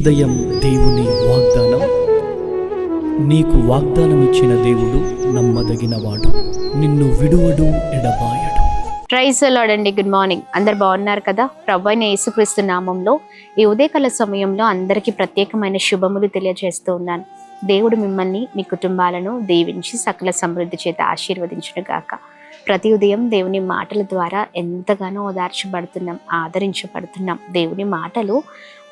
ఉదయం దేవుని వాగ్దానం. నీకు వాగ్దానం ఇచ్చిన దేవుడు నమ్మదగినవాడు, నిన్ను విడువడు, ఎడబాయడు. ప్రైజ్ ది లార్డ్ అండి. Good morning. అందరు బాగున్నారు కదా? ప్రభువైన యేసుక్రీస్తు నామంలో ఈ ఉదయకాల సమయంలో అందరికీ ప్రత్యేకమైన శుభములు తెలియజేస్తూ ఉన్నాను. దేవుడు మిమ్మల్ని, మీ కుటుంబాలను దీవించి సకల సమృద్ధి చేత ఆశీర్వదించును గాక. ప్రతి ఉదయం దేవుని మాటల ద్వారా ఎంతగానో ఓదార్చబడుతున్నాం, ఆదరించబడుతున్నాం. దేవుని మాటలు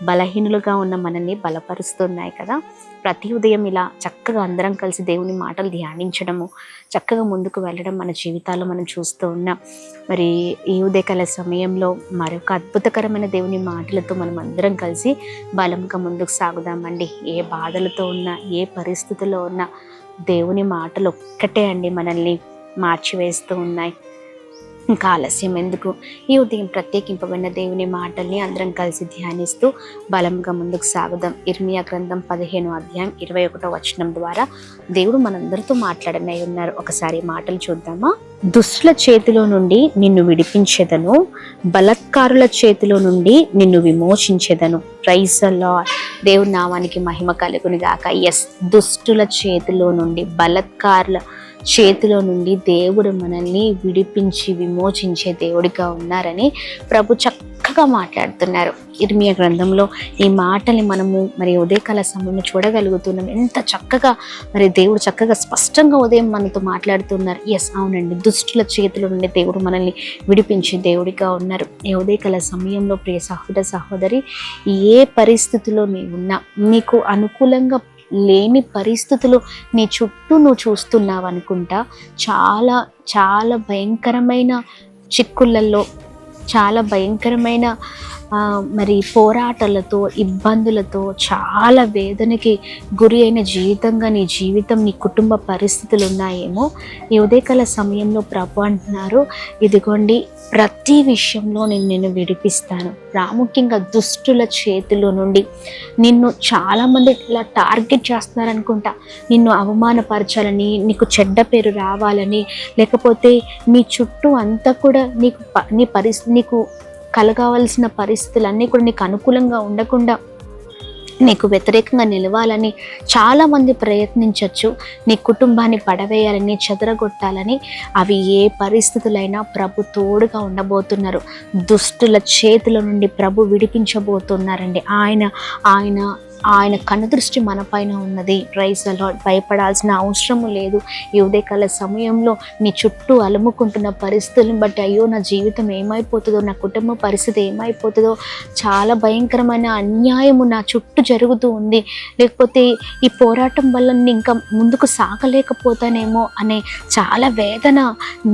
బలహీనులుగా ఉన్న మనల్ని బలపరుస్తున్నాయి కదా. ప్రతి ఉదయం ఇలా చక్కగా అందరం కలిసి దేవుని మాటలు ధ్యానించడము, చక్కగా ముందుకు వెళ్ళడం మన జీవితాల్లో మనం చూస్తూ ఉన్నాం. మరి ఈ ఉదయకాల సమయంలో మరొక అద్భుతకరమైన దేవుని మాటలతో మనం అందరం కలిసి బలంగా ముందుకు సాగుదామండి. ఏ బాధలతో ఉన్నా, ఏ పరిస్థితుల్లో ఉన్నా దేవుని మాటలు ఒక్కటే అండి మనల్ని మార్చివేస్తూ ఉన్నాయి. ఇంకా ఆలస్యం ఎందుకు? ఈ ఉదయం ప్రత్యేకింపబడిన దేవుని మాటల్ని అందరం కలిసి ధ్యానిస్తూ బలంగా ముందుకు సాగుదాం. ఇర్మియా గ్రంథం 15వ అధ్యాయం 21వ వచనం ద్వారా దేవుడు మనందరితో మాట్లాడనై ఉన్నారు. ఒకసారి మాటలు చూద్దామా? దుష్టుల చేతిలో నుండి నిన్ను విడిపించెదను, బలత్కారుల చేతిలో నుండి నిన్ను విమోచించెదను. Praise the lord. దేవుని నామానికి మహిమ కలుగును గాక. ఎస్, దుష్టుల చేతిలో నుండి, బలత్కారుల చేతిలో నుండి దేవుడు మనల్ని విడిపించి విమోచించే దేవుడిగా ఉన్నారని ప్రభు చక్కగా మాట్లాడుతున్నారు. ఇర్మియా గ్రంథంలో ఈ మాటల్ని మనము మరి ఉదయకాల సమయంలో చూడగలుగుతున్నాం. ఎంత చక్కగా మరి దేవుడు చక్కగా స్పష్టంగా ఉదయం మనతో మాట్లాడుతున్నారు. ఎస్, అవునండి, దుష్టుల చేతిలో నుండి దేవుడు మనల్ని విడిపించే దేవుడిగా ఉన్నారు. ఈ ఉదయకాల సమయంలో ప్రియ సహోదర సహోదరి, ఏ పరిస్థితిలో నీవున్నా, నీకు అనుకూలంగా లేని పరిస్థితులు నీ చుట్టూ నువ్వు చూస్తున్నావు అనుకుంటా, చాలా చాలా భయంకరమైన చిక్కులలో, చాలా భయంకరమైన మరి పోరాటాలతో, ఇబ్బందులతో, చాలా వేదనకి గురి అయిన జీవితంగా నీ జీవితం, నీ కుటుంబ పరిస్థితులు ఉన్నాయేమో. ఈ ఉదయకాల సమయంలో ప్రభు అంటున్నారు, ఇదిగోండి ప్రతి విషయంలో నేను విడిపిస్తాను. ప్రాముఖ్యంగా దుష్టుల చేతిలో నుండి నిన్ను చాలామంది ఇలా టార్గెట్ చేస్తున్నారనుకుంటా. నిన్ను అవమానపరచాలని, నీకు చెడ్డ పేరు రావాలని, లేకపోతే నీ చుట్టూ అంతా కూడా నీకు కలగవలసిన పరిస్థితులన్నీ కూడా నీకు అనుకూలంగా ఉండకుండా, నీకు వ్యతిరేకంగా నిలవాలని చాలామంది ప్రయత్నించవచ్చు. నీ కుటుంబాన్ని పడవేయాలని, చెదరగొట్టాలని. అవి ఏ పరిస్థితులైనా ప్రభు తోడుగా ఉండబోతున్నారు. దుష్టుల చేతుల నుండి ప్రభు విడిపించబోతున్నారండి. ఆయన కనుదృష్టి మన పైన ఉన్నది. Praise the lord. భయపడాల్సిన అవసరము లేదు. ఈ ఉదయకాల సమయంలో నీ చుట్టూ అలుముకుంటున్న పరిస్థితులను బట్టి, అయ్యో నా జీవితం ఏమైపోతుందో, నా కుటుంబ పరిస్థితి ఏమైపోతుందో, చాలా భయంకరమైన అన్యాయము నా చుట్టూ జరుగుతూ ఉంది, లేకపోతే ఈ పోరాటం వల్ల నేను ఇంకా ముందుకు సాగలేకపోతానేమో అనే చాలా వేదన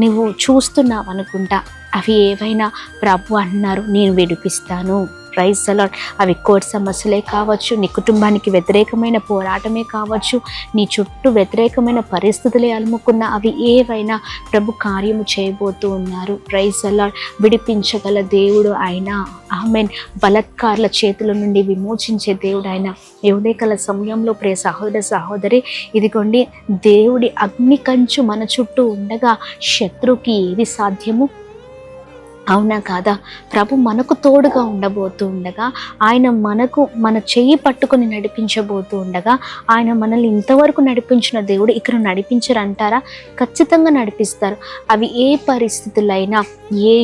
నువ్వు చూస్తున్నావు అనుకుంటా. అవి ఏవైనా ప్రభు అంటున్నారు, నేను విడిపిస్తాను. Praise the lord. అవి కోర్టు సమస్యలే కావచ్చు, నీ కుటుంబానికి వ్యతిరేకమైన పోరాటమే కావచ్చు, నీ చుట్టూ వ్యతిరేకమైన పరిస్థితులే అలుముకున్న అవి ఏవైనా ప్రభు కార్యము చేయబోతూ ఉన్నారు. Praise the lord. విడిపించగల దేవుడు ఆయన. ఆమేన్. బలత్కారుల చేతుల నుండి విమోచించే దేవుడు ఆయన. ఈ ఉదయకాల సమయంలో ప్రియ సహోదర సహోదరి, ఇదిగోండి దేవుడి అగ్ని కంచు మన చుట్టూ ఉండగా శత్రువుకి ఏది సాధ్యము? అవునా కాదా? ప్రభు మనకు తోడుగా ఉండబోతూ ఉండగా, ఆయన మన చెయ్యి పట్టుకొని నడిపించబోతూ ఉండగా, ఆయన మనల్ని ఇంతవరకు నడిపించిన దేవుడు ఇక్కడ నడిపించరంటారా? ఖచ్చితంగా నడిపిస్తారు. అవి ఏ పరిస్థితులైనా, ఏ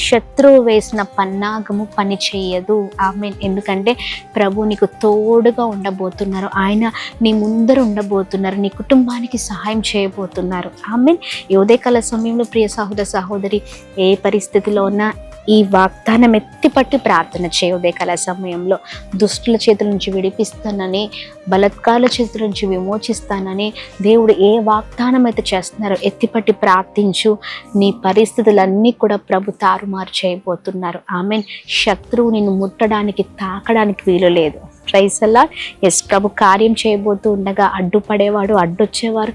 శత్రువు వేసిన పన్నాగము పని చేయదు. ఆమేన్. ఎందుకంటే ప్రభు నీకు తోడుగా ఉండబోతున్నారు. ఆయన నీ ముందర ఉండబోతున్నారు. నీ కుటుంబానికి సహాయం చేయబోతున్నారు. ఆమేన్. ఈ ఉదయకాల సమయంలో ప్రియ సహోదర సహోదరి, ఏ పరిస్థితిలో ఉన్నా ఈ వాగ్దానం ఎత్తిపట్టి ప్రార్థన చేయ. ఉదయకాల సమయంలో దుష్టుల చేతుల నుంచి విడిపిస్తానని, బలత్కారుల చేతుల నుంచి విమోచిస్తానని దేవుడు ఏ వాగ్దానం అయితే చేస్తున్నారో ఎత్తిపట్టి ప్రార్థించు. నీ పరిస్థితులన్నీ కూడా ప్రభు తారుమారు చేయబోతున్నారు. ఆమేన్. శత్రువు నిన్ను ముట్టడానికి, తాకడానికి వీలు లేదు. Praise the lord. ఎస్, ప్రభు కార్యం చేయబోతూ ఉండగా అడ్డుపడేవాడు, అడ్డొచ్చేవారు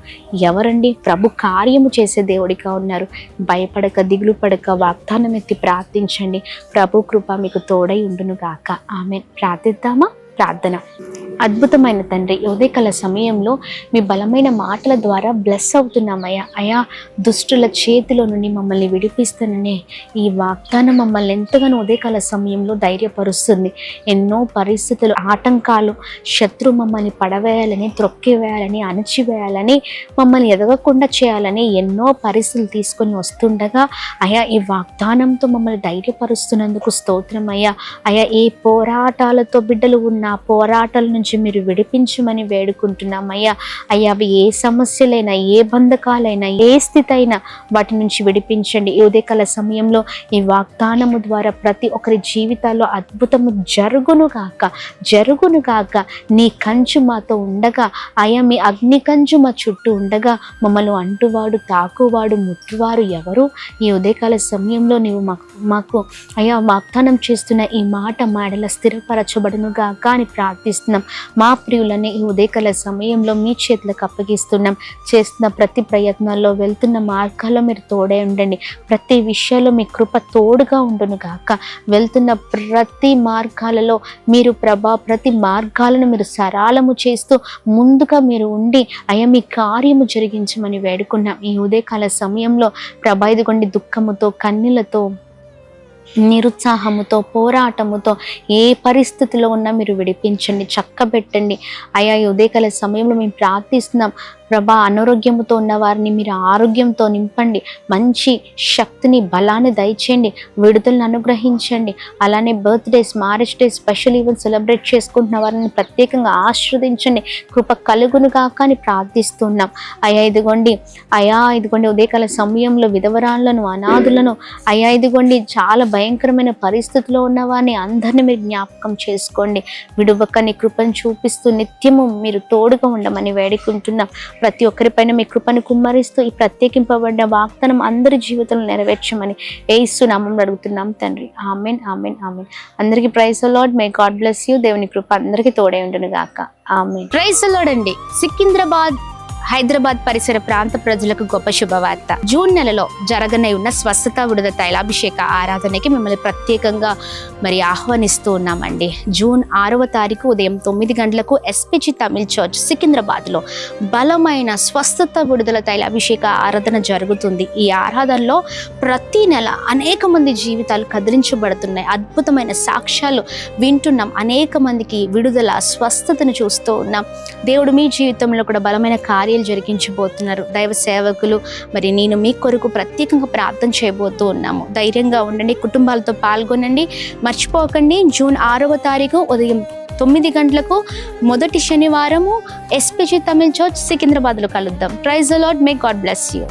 ఎవరండి? ప్రభు కార్యము చేసే దేవుడిగా ఉన్నారు. భయపడక, దిగులు పడక, వాగ్దానం ఎత్తి ప్రార్థించండి. ప్రభు కృప మీకు తోడై ఉండును గాక. ఆమేన్. ప్రార్థిద్దామా? ప్రార్థన. అద్భుతమైన తండ్రి, ఉదయకాల సమయంలో మీ బలమైన మాటల ద్వారా బ్లెస్ అవుతున్నామయ్యా. అయా, దుష్టుల చేతిలో నుండి మమ్మల్ని విడిపిస్తాననే ఈ వాగ్దానం మమ్మల్ని ఎంతగానో ఉదయకాల సమయంలో ధైర్యపరుస్తుంది. ఎన్నో పరిస్థితులు, ఆటంకాలు, శత్రు మమ్మల్ని పడవేయాలని, త్రొక్కివేయాలని, అణచివేయాలని, మమ్మల్ని ఎదగకుండా చేయాలని ఎన్నో పరిస్థితులు తీసుకొని వస్తుండగా అయా, ఈ వాగ్దానంతో మమ్మల్ని ధైర్యపరుస్తున్నందుకు స్తోత్రం అయ్యా. అయా, ఏ పోరాటాలతో బిడ్డలు ఉన్న పోరాటాల నుంచి మీరు విడిపించమని వేడుకుంటున్నామయ్యా. అయ్యా, అవి ఏ సమస్యలైనా, ఏ బంధకాలైనా, ఏ స్థితి అయినా వాటి నుంచి విడిపించండి. ఈ ఉదయకాల సమయంలో ఈ వాగ్దానము ద్వారా ప్రతి ఒక్కరి జీవితాల్లో అద్భుతము జరుగును గాక. నీ కంచు మాతో ఉండగా, అయా, మీ అగ్ని కంచు మా చుట్టూ ఉండగా మమ్మల్ని అంటువాడు, తాకువాడు, ముట్టువారు ఎవరు? ఈ ఉదయకాల సమయంలో నీవు మాకు అయా వాగ్దానం చేస్తున్న ఈ మాట మాడల స్థిరపరచబడును గాక అని ప్రార్థిస్తున్నాం. మా ప్రియులని ఈ ఉదయకాల సమయంలో మీ చేతులకు అప్పగిస్తున్నాం. చేస్తున్న ప్రతి ప్రయత్నాల్లో, వెళ్తున్న మార్గాల్లో మీరు తోడే ఉండండి. ప్రతి విషయంలో మీ కృప తోడుగా ఉండును గాక. వెళ్తున్న ప్రతి మార్గాలలో మీరు ప్రతి మార్గాలను మీరు సరళము చేస్తూ ముందుగా మీరు ఉండి అయ్యా, మీ కార్యము జరిగించమని వేడుకున్నాం. ఈ ఉదయకాల సమయంలో ఇదిగోండి, దుఃఖముతో, కన్నీళ్లతో, నిరుత్సాహముతో, పోరాటముతో ఏ పరిస్థితిలో ఉన్నా మీరు విడిపించండి, చక్కబెట్టండి. అయా, ఈ ఉదయకాల సమయంలో మేము ప్రార్థిస్తున్నాం. అనారోగ్యముతో ఉన్న వారిని మీరు ఆరోగ్యంతో నింపండి. మంచి శక్తిని, బలాన్ని దయచేయండి. విడుదలను అనుగ్రహించండి. అలానే birthdays, marriage days, special event celebrate చేసుకుంటున్న వారిని ప్రత్యేకంగా ఆశీర్వదించండి. కృప కలుగును గాక అని ప్రార్థిస్తున్నాం. ఇదిగోండి ఉదయకాల సమయంలో విధవరాలను, అనాథులను, ఇదిగోండి చాలా భయంకరమైన పరిస్థితిలో ఉన్న వారిని అందరినీ మీరు జ్ఞాపకం చేసుకోండి. విడువకని కృపను చూపిస్తూ నిత్యము మీరు తోడుగా ఉండమని వేడుకుంటున్నాం. ప్రతి ఒక్కరిపైన మీ కృపను కుమ్మరిస్తూ ఈ ప్రత్యేకింపబడిన వాగ్దానం అందరి జీవితంలో నెరవేర్చమని యేసు నామములో అడుగుతున్నాం తండ్రి. ఆమేన్, ఆమేన్, ఆమేన్. అందరికీ praise the lord. May God bless you. దేవుని కృప అందరికీ తోడే ఉండును గాక. ఆమేన్. ప్రైజ్ ది లార్డ్ అండి. సికింద్రాబాద్, హైదరాబాద్ పరిసర ప్రాంత ప్రజలకు గొప్ప శుభవార్త. జూన్ నెలలో జరగనే ఉన్న స్వస్థత విడుదల తైలాభిషేక ఆరాధనకి మిమ్మల్ని ప్రత్యేకంగా ఆహ్వానిస్తూ ఉన్నామండి. జూన్ 6వ తారీఖు ఉదయం 9 గంటలకు ఎస్పీజీ తమిళ్ చర్చ్ సికింద్రాబాద్లో బలమైన స్వస్థత విడుదల తైలాభిషేక ఆరాధన జరుగుతుంది. ఈ ఆరాధనలో ప్రతి నెల అనేక మంది జీవితాలు కదిలించబడుతున్నాయి. అద్భుతమైన సాక్ష్యాలు వింటున్నాం. అనేక మందికి విడుదల, స్వస్థతను చూస్తూ ఉన్నాం. దేవుడు మీ జీవితంలో కూడా బలమైన కార్యాలు జరిగించబోతున్నారు. దైవ సేవకులు నేను మీ కొరకు ప్రత్యేకంగా ప్రార్థన చేయబోతూ ఉన్నాము. ధైర్యంగా ఉండండి, కుటుంబాలతో పాల్గొనండి. మర్చిపోకండి, జూన్ 6వ తారీఖు ఉదయం 9 గంటలకు మొదటి శనివారము ఎస్పీజీ తమిళ్ చర్చ్ సికింద్రాబాద్లో కలుద్దాం. Praise the lord. May God bless you.